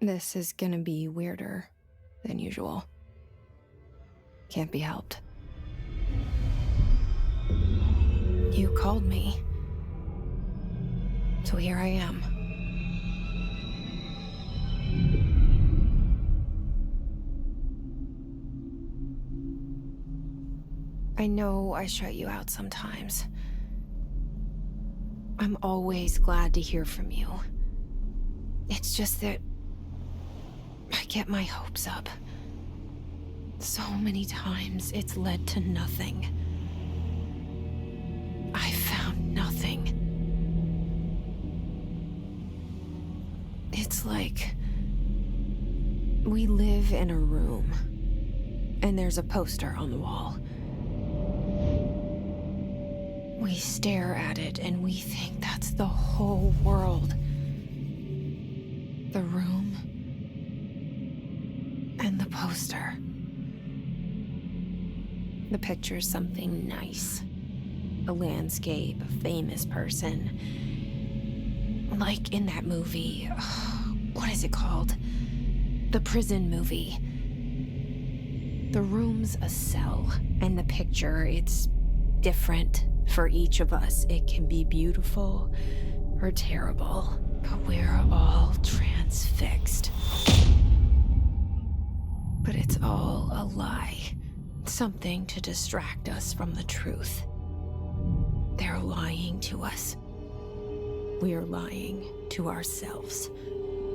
This is gonna be weirder than usual. Can't be helped. You called me. So here I am. I know I shut you out sometimes. I'm always glad to hear from you. It's just that I get my hopes up. So many times it's led to nothing. I found nothing. It's like we live in a room and there's a poster on the wall. We stare at it and we think that's the whole world. The room and the poster. The picture's something nice. A landscape, a famous person. Like in that movie, what is it called? The prison movie. The room's a cell, and the picture, it's different for each of us. It can be beautiful or terrible, but we're all transfixed. But it's all a lie. Something to distract us from the truth. They're lying to us. We're lying to ourselves.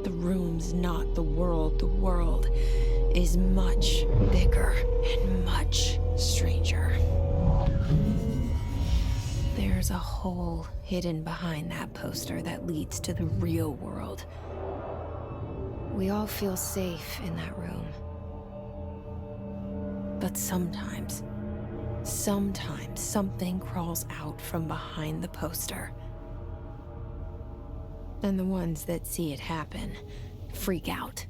The room's not the world. The world is much bigger and much stranger. There's a hole hidden behind that poster that leads to the real world. We all feel safe in that room. But sometimes something crawls out from behind the poster. And the ones that see it happen freak out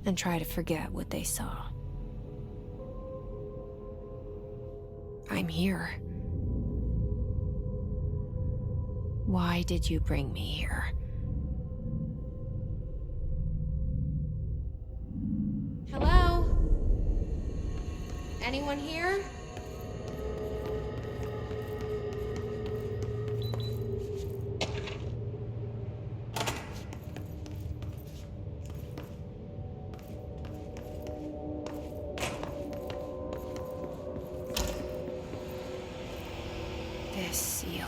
and try to forget what they saw. I'm here. Why did you bring me here? Hello? Anyone here? This seal.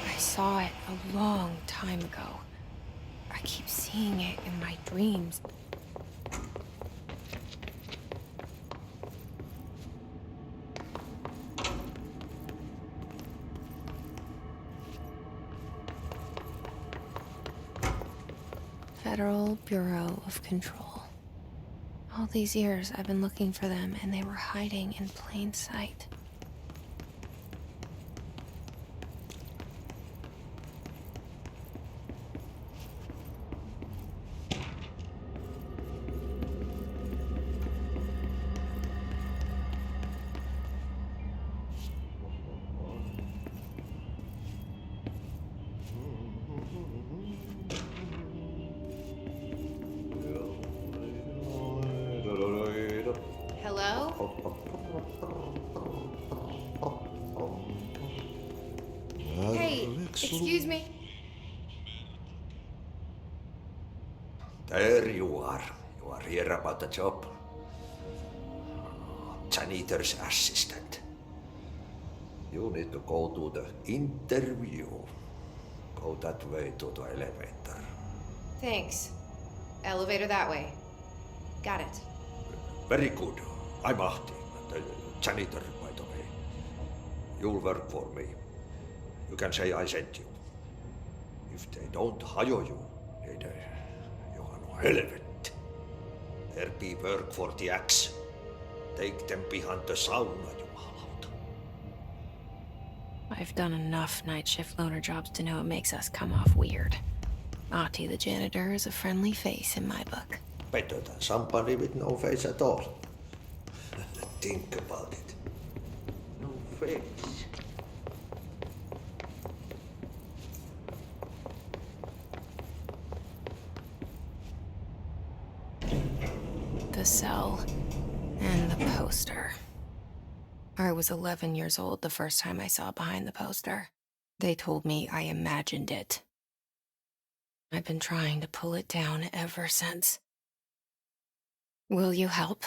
I saw it a long time ago. I keep seeing it in my dreams. Federal Bureau of Control. All these years I've been looking for them and they were hiding in plain sight. Excuse me? There you are. You are here about the job. Janitor's assistant. You need to go to the interview. Go that way to the elevator. Thanks. Elevator that way. Got it. Very good. I'm Bavte, the janitor, by the way. You'll work for me. You can say I sent you. If they don't hire you, then you are no helvet. There be work for the axe. Take them behind the sauna, jumalauta. I've done enough night shift loner jobs to know it makes us come off weird. Ahti the janitor is a friendly face in my book. Better than somebody with no face at all. Think about it. No face. the cell and the poster. I was 11 years old the first time I saw behind the poster. They told me I imagined it. I've been trying to pull it down ever since. Will you help?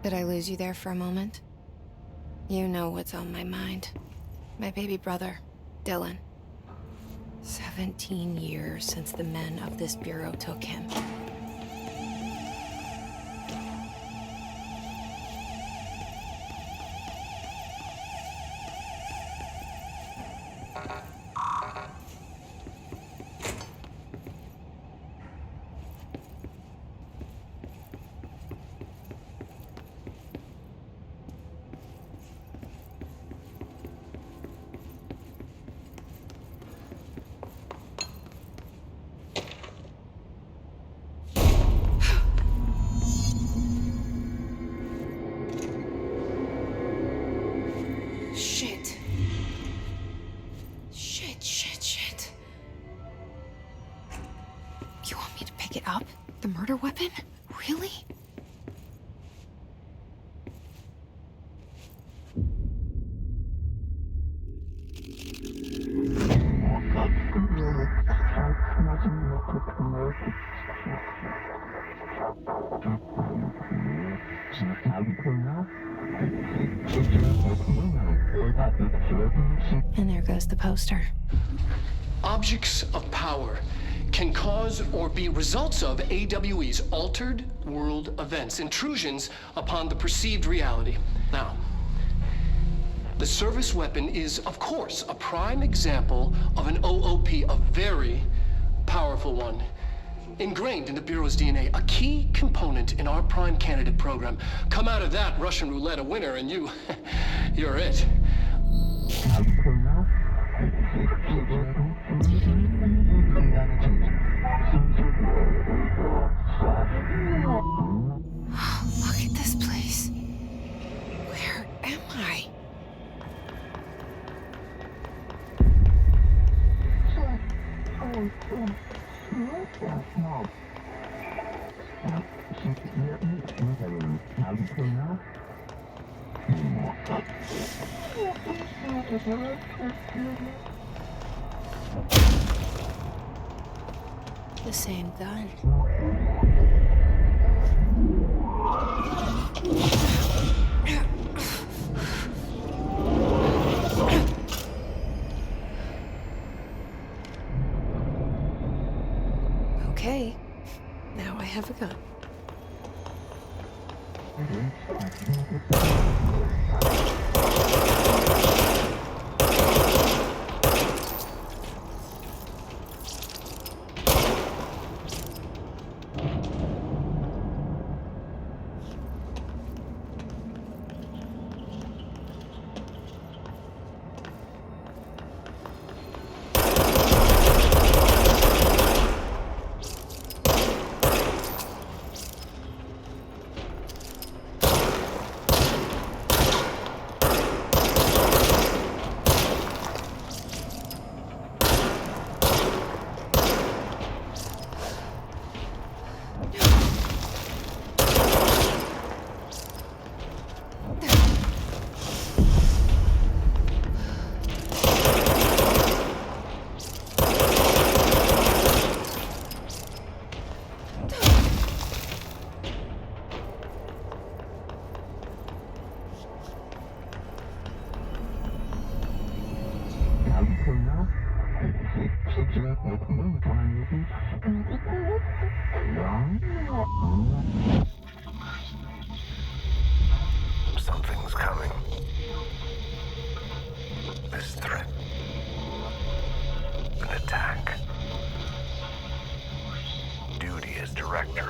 Did I lose you there for a moment? You know what's on my mind. My baby brother, Dylan. 17 years since the men of this bureau took him. You want me to pick it up? The murder weapon? Really? And there goes the poster. Objects of power can cause or be results of AWE's altered world events, intrusions upon the perceived reality. Now, the service weapon is, of course, a prime example of an OOP, a very powerful one. Ingrained in the Bureau's DNA, a key component in our prime candidate program. Come out of that Russian roulette a winner and you're it. Look at this place. Where am I? The same gun. Okay, now I have a gun. this threat. An attack. Duty as director.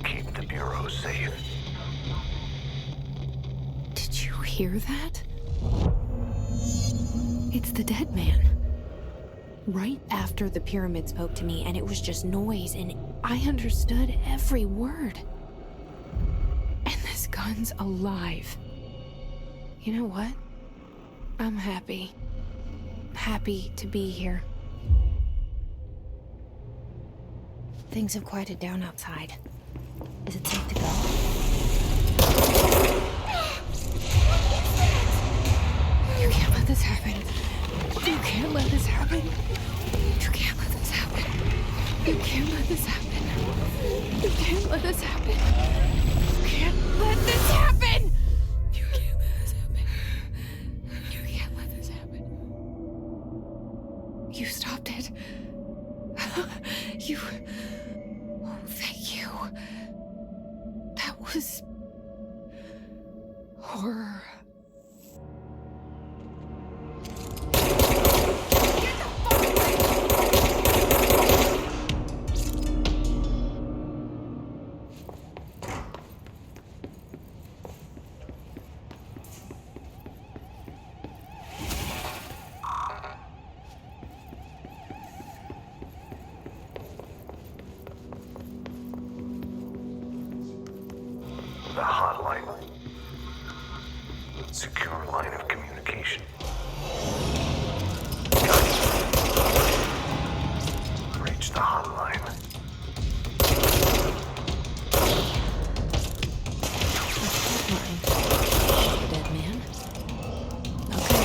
Keep the Bureau safe. Did you hear that? It's the dead man. Right after the pyramid spoke to me, and it was just noise, and I understood every word. And this gun's alive. You know what? I'm happy. Happy to be here. Things have quieted down outside. Is it safe to go? You can't let this happen. You can't let this happen. You can't let this happen. You can't let this happen. You can't let this happen. You can't let this happen. You can't let this happen. You can't let this happen. You stopped it. You... Oh, thank you. That was... horror. The hotline. Secure line of communication. Reach the hotline. Dead man. Okay.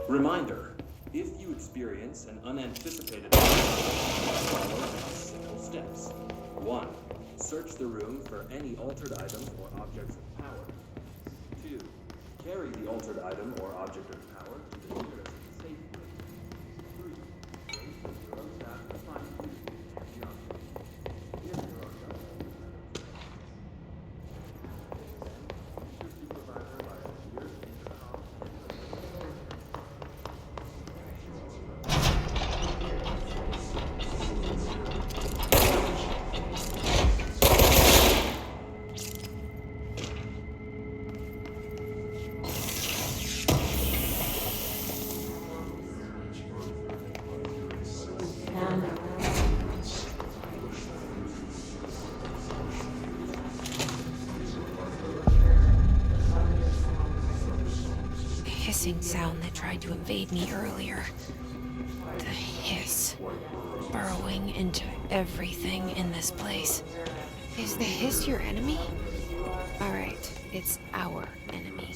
Reminder, if you experience an unanticipated follow these simple steps. 1. Search the room for any altered items or objects of power. 2. Carry the altered item or object of power to the nearest safe room. 3. Wait for your own staff to find you and the object. If there are no altered items, send your supervisor by a clear intercom. Hissing sound that tried to invade me earlier. The hiss burrowing into everything in this place. Is the hiss your enemy? Alright, it's our enemy.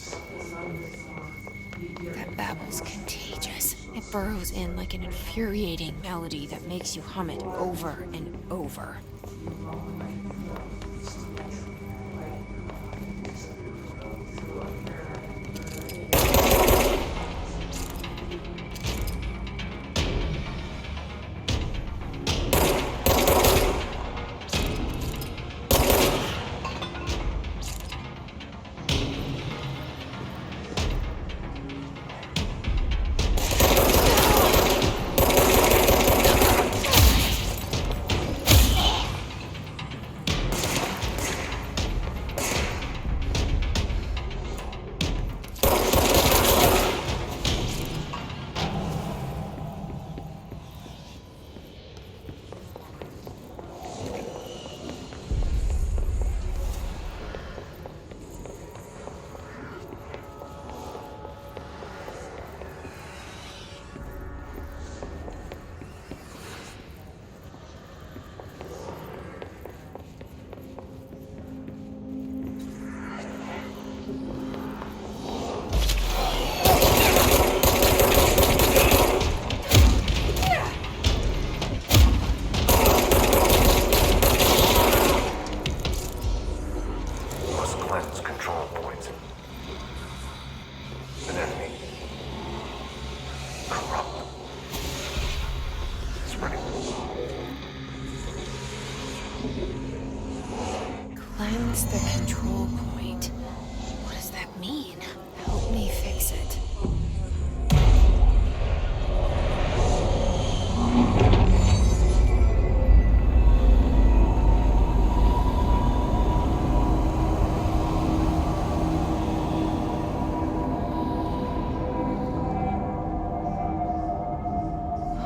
That babble's contagious. It burrows in like an infuriating melody that makes you hum it over and over. corrupt, spreading. Cleanse the control point. What does that mean? Help me fix it.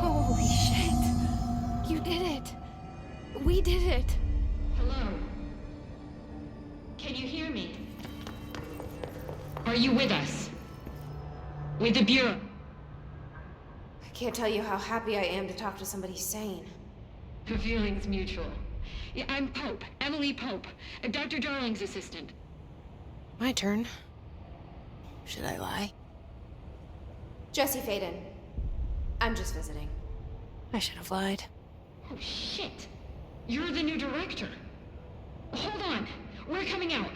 Holy shit! You did it! We did it! Hello? Can you hear me? Are you with us? With the Bureau? I can't tell you how happy I am to talk to somebody sane. The feeling's mutual. Yeah, I'm Pope, Emily Pope, Dr. Darling's assistant. My turn. Should I lie? Jesse Faden. I'm just visiting. I should have lied. Oh, shit. You're the new director. Hold on. We're coming out.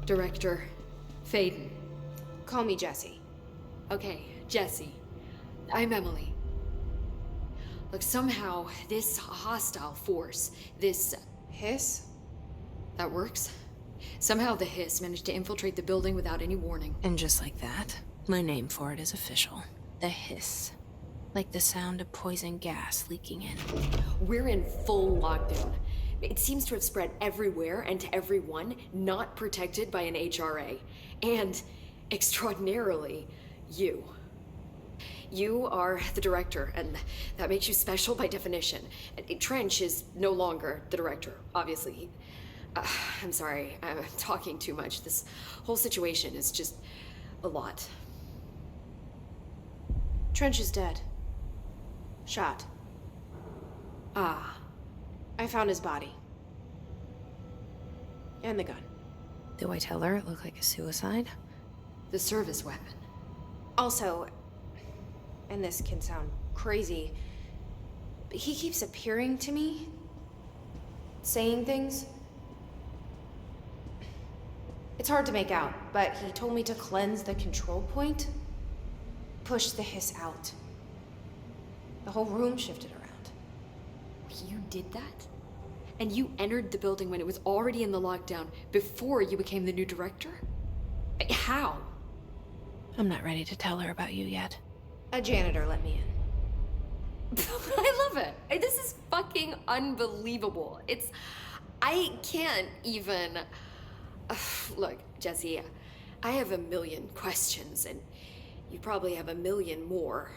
Director Faden. Call me Jesse. Okay, Jesse. I'm Emily. Look, somehow this hostile force, this... Hiss? that works? Somehow the hiss managed to infiltrate the building without any warning. And just like that, my name for it is official. The hiss. Like the sound of poison gas leaking in. We're in full lockdown. It seems to have spread everywhere and to everyone not protected by an HRA. And, extraordinarily, you. You are the director, and that makes you special by definition. Trench is no longer the director, obviously. I'm sorry, I'm talking too much. This whole situation is just a lot. Trench is dead. Shot. Ah. I found his body. And the gun. Do I tell her it looked like a suicide? The service weapon. Also, and this can sound crazy, but he keeps appearing to me, saying things. It's hard to make out, but he told me to cleanse the control point, push the hiss out. The whole room shifted around. You did that? And you entered the building when it was already in the lockdown before you became the new director? How? I'm not ready to tell her about you yet. A janitor let me in. I love it. This is fucking unbelievable. I can't even... Look, Jesse, I have a million questions, and you probably have a million more.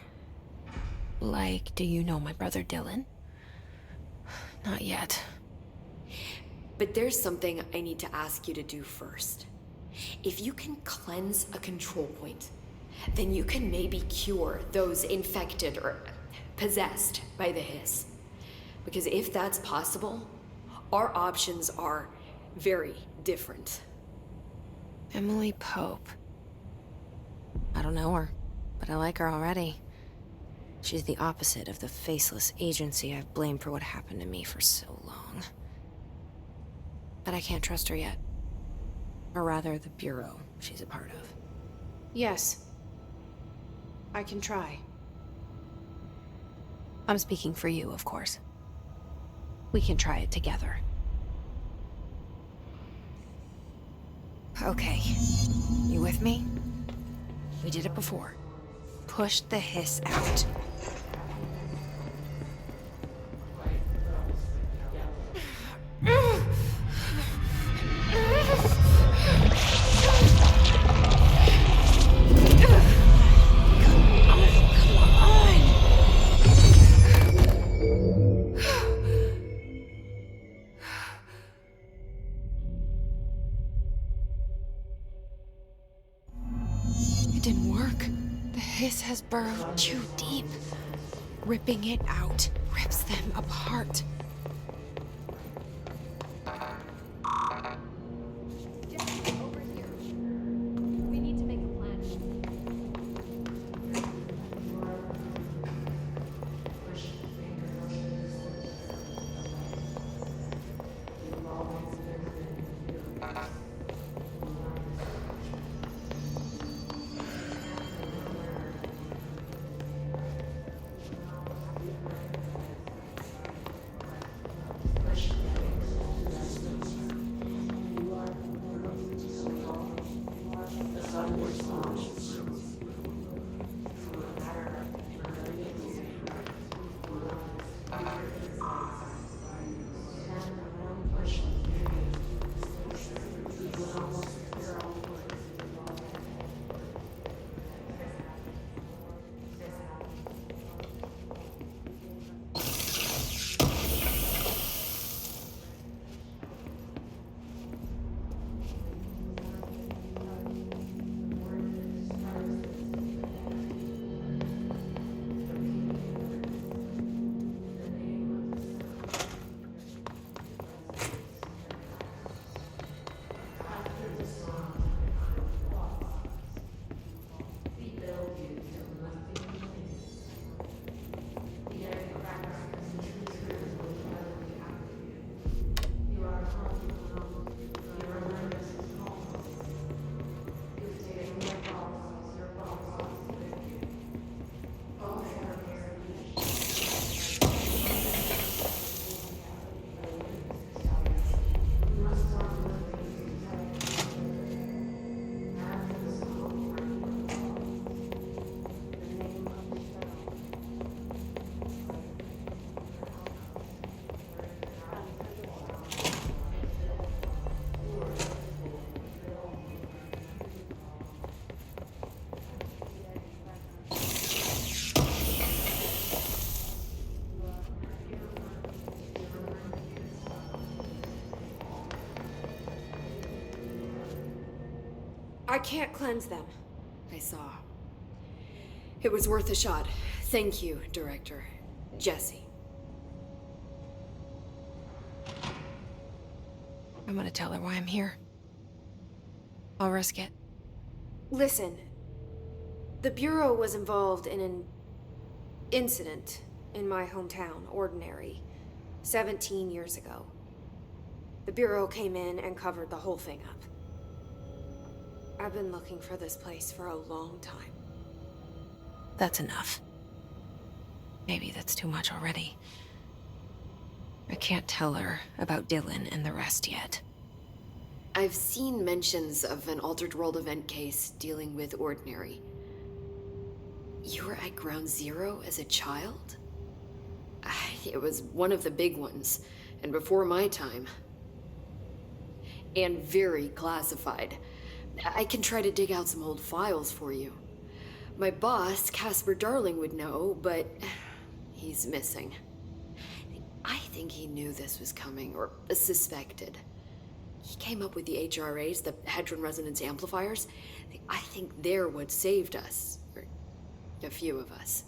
Like, do you know my brother Dylan? Not yet. But there's something I need to ask you to do first. If you can cleanse a control point, then you can maybe cure those infected or possessed by the hiss. Because if that's possible, our options are very different. Emily Pope. I don't know her, but I like her already. She's the opposite of the faceless agency I've blamed for what happened to me for so long. But I can't trust her yet. Or rather, the Bureau she's a part of. Yes. I can try. I'm speaking for you, of course. We can try it together. Okay. You with me? We did it before. Push the hiss out. It didn't work. The hiss has burrowed too deep. Ripping it out rips them apart. Jesse, over here. We need to make a plan. I can't cleanse them. I saw. It was worth a shot. Thank you, Director. Jesse. I'm gonna tell her why I'm here. I'll risk it. Listen, the Bureau was involved in an incident in my hometown, Ordinary, 17 years ago. The Bureau came in and covered the whole thing up. I've been looking for this place for a long time. That's enough. Maybe that's too much already. I can't tell her about Dylan and the rest yet. I've seen mentions of an Altered World event case dealing with Ordinary. You were at Ground Zero as a child? It was one of the big ones, and before my time. And very classified. I can try to dig out some old files for you. My boss, Casper Darling, would know, but he's missing. I think he knew this was coming, or suspected. He came up with the HRAs, the Hadron Resonance Amplifiers. I think they're what saved us, or a few of us.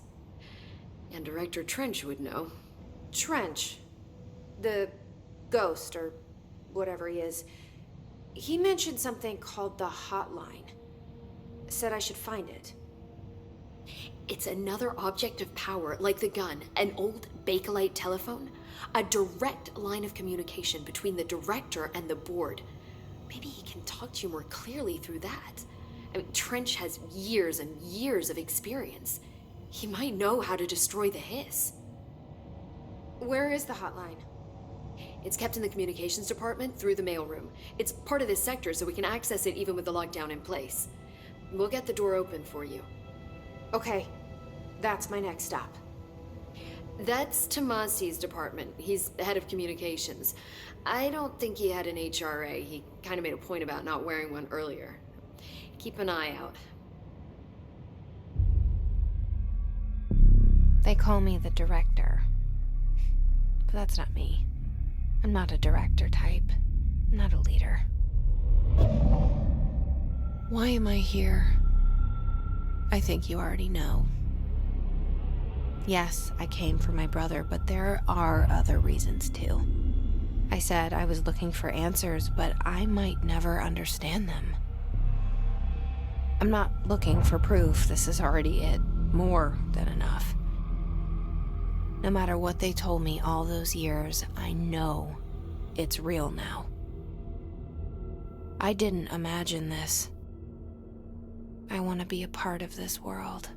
And Director Trench would know. Trench, the ghost, or whatever he is, he mentioned something called the Hotline. Said I should find it. It's another object of power, like the gun, an old Bakelite telephone. A direct line of communication between the director and the board. Maybe he can talk to you more clearly through that. I mean, Trench has years and years of experience. He might know how to destroy the hiss. Where is the hotline? It's kept in the communications department through the mailroom. It's part of this sector, so we can access it even with the lockdown in place. We'll get the door open for you. Okay, that's my next stop. That's Tomasi's department. He's head of communications. I don't think he had an HRA. He kind of made a point about not wearing one earlier. Keep an eye out. They call me the director. But that's not me. I'm not a director type. I'm not a leader. Why am I here? I think you already know. Yes, I came for my brother, but there are other reasons too. I said I was looking for answers, but I might never understand them. I'm not looking for proof. This is already it. More than enough. No matter what they told me all those years, I know it's real now. I didn't imagine this. I want to be a part of this world.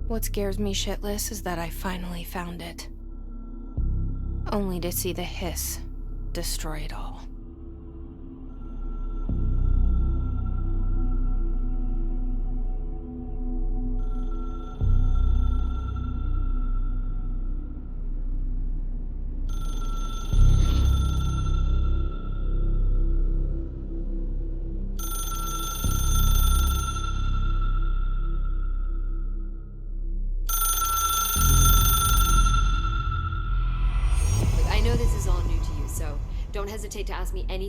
What scares me shitless is that I finally found it. Only to see the hiss destroy it all. I know this is all new to you, so don't hesitate to ask me anything.